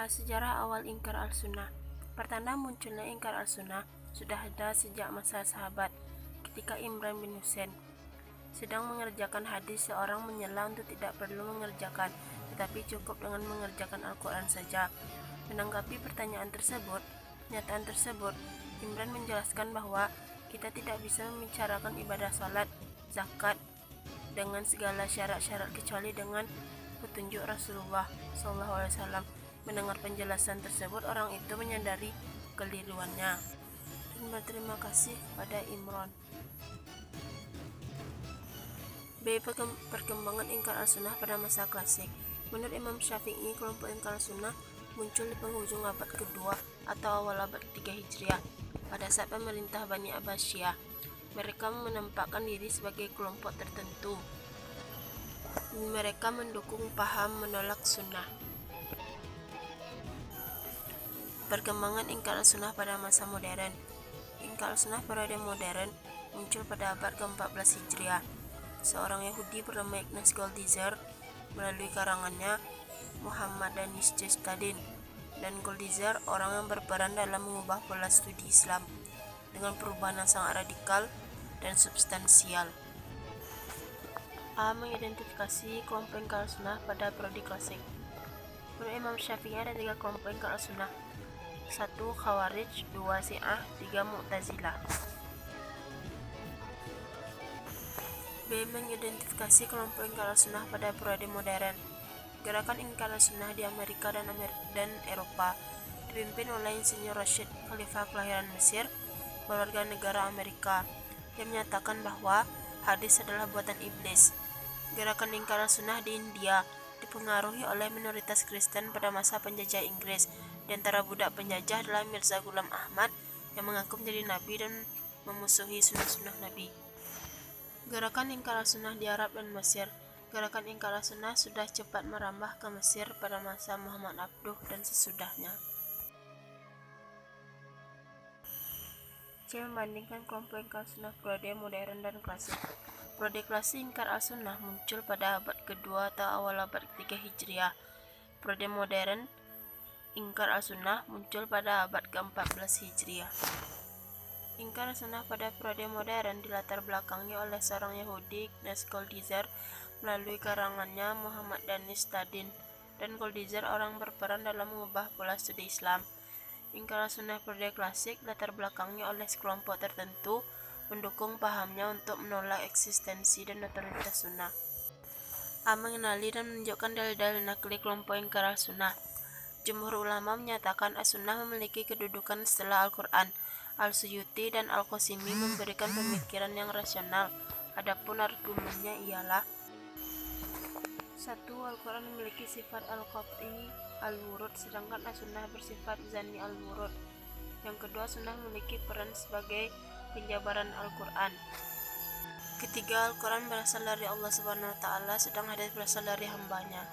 Sejarah awal Inkar al-Sunnah. Pertanda munculnya Inkar al-Sunnah sudah ada sejak masa sahabat, ketika Imran bin Husain sedang mengerjakan hadis. Seorang menyela untuk tidak perlu mengerjakan, tetapi cukup dengan mengerjakan Al-Quran saja. Menanggapi pernyataan tersebut, Imran menjelaskan bahwa kita tidak bisa membicarakan ibadah salat, zakat, dengan segala syarat-syarat kecuali dengan petunjuk Rasulullah SAW. Mendengar penjelasan tersebut, orang itu menyadari kekeliruannya dan berterima kasih pada Imran. B. Perkembangan Inkar al-Sunnah pada masa klasik. Menurut Imam Syafi'i, kelompok Inkar al-Sunnah muncul di penghujung abad kedua atau awal abad ketiga Hijriah pada saat pemerintah Bani Abbasiyah. Mereka menempatkan diri sebagai kelompok tertentu. Mereka mendukung paham menolak sunnah. Perkembangan Inkar al-Sunnah pada masa modern. Inkar al-Sunnah periode modern muncul pada abad ke-14 Hijriah. Seorang Yahudi bernama Ignaz Goldziher melalui karangannya Muhammad Danish Stadin. Dan Goldziher orang yang berperan dalam mengubah pola studi Islam dengan perubahan yang sangat radikal dan substansial. A. Mengidentifikasi kelompok Inkar al-Sunnah pada periode klasik. Menurut Imam Syafi'i ada 3 kelompok Inkar al-Sunnah. 1. Khawarij, 2. Syiah, 3. Mu'tazilah. B. Mengidentifikasi kelompok Inkar al-Sunnah pada periode modern. Gerakan Inkar al-Sunnah di Amerika dan Eropa dipimpin oleh Insinyur Rashid Khalifah kelahiran Mesir, warga negara Amerika, yang menyatakan bahwa hadis adalah buatan iblis. Gerakan Inkar al-Sunnah di India dipengaruhi oleh minoritas Kristen pada masa penjajah Inggris. Di antara budak penjajah adalah Mirza Ghulam Ahmad yang mengaku menjadi nabi dan memusuhi sunnah-sunnah nabi. Gerakan Inkar al-Sunnah di Arab dan Mesir. Gerakan Inkar al-Sunnah sudah cepat merambah ke Mesir pada masa Muhammad Abduh dan sesudahnya. C. Membandingkan kelompok Inkar al-Sunnah periode modern dan klasik. Periode klasik Inkar al-Sunnah muncul pada abad kedua atau awal abad ketiga Hijriah. Periode modern Inkar al-Sunnah muncul pada abad ke-14 Hijriah. Inkar al-Sunnah pada periode modern dilatar belakangi oleh seorang Yahudi, Ignaz Goldziher, melalui karangannya Muhammad Danish Stadin. Dan Goldziher orang berperan dalam mengubah pola studi Islam. Inkar al-Sunnah periode klasik dilatar belakangi oleh sekelompok tertentu mendukung pahamnya untuk menolak eksistensi dan otoritas sunnah. A. Mengenali dan menunjukkan dalil-dalil nakli kelompok Inkar al-Sunnah. Jumhur ulama menyatakan as-Sunnah memiliki kedudukan setelah Al-Quran. Al-Suyuti dan Al-Qasimi memberikan pemikiran yang rasional. Adapun argumennya ialah: 1. Al-Quran memiliki sifat al-qat'i al-wurud, sedangkan as-Sunnah bersifat zanni al-wurud. Yang kedua, Sunnah memiliki peran sebagai penjabaran Al-Quran. Ketiga, Al-Quran berasal dari Allah SWT, sedang hadis berasal dari hambanya.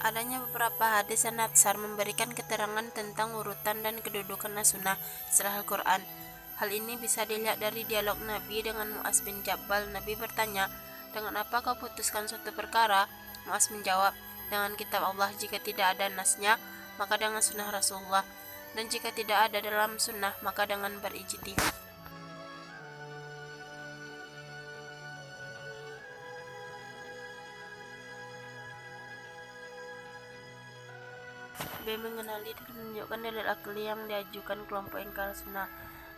Adanya beberapa hadis dan atsar memberikan keterangan tentang urutan dan kedudukan as-Sunnah setelah Al-Quran. Hal ini bisa dilihat dari dialog Nabi dengan Mu'az bin Jabal. Nabi bertanya, "Dengan apa kau putuskan suatu perkara?" Mu'az menjawab, "Dengan kitab Allah. Jika tidak ada nasnya, maka dengan sunnah Rasulullah. Dan jika tidak ada dalam sunnah, maka dengan berijtihad." B. Mengenali dan menunjukkan dalil akli yang diajukan kelompok Inkar al-Sunnah.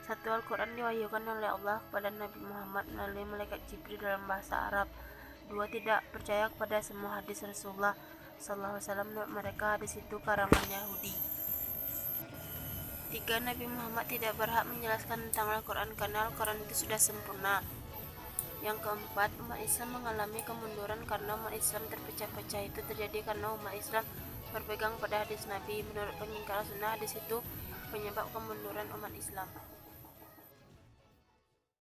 1. Al-Quran diwahyukan oleh Allah kepada Nabi Muhammad melalui malaikat Jibril dalam bahasa Arab. 2. Tidak percaya kepada semua hadis Rasulullah SAW. Menurut mereka hadis itu karangan Yahudi. 3. Nabi Muhammad tidak berhak menjelaskan tentang Al-Quran karena Al-Quran itu sudah sempurna. Yang keempat, umat Islam mengalami kemunduran karena umat Islam terpecah-pecah. Itu terjadi karena umat Islam berpegang pada hadis Nabi. Menurut pengingkar sunnah, hadis itu penyebab kemunduran umat Islam.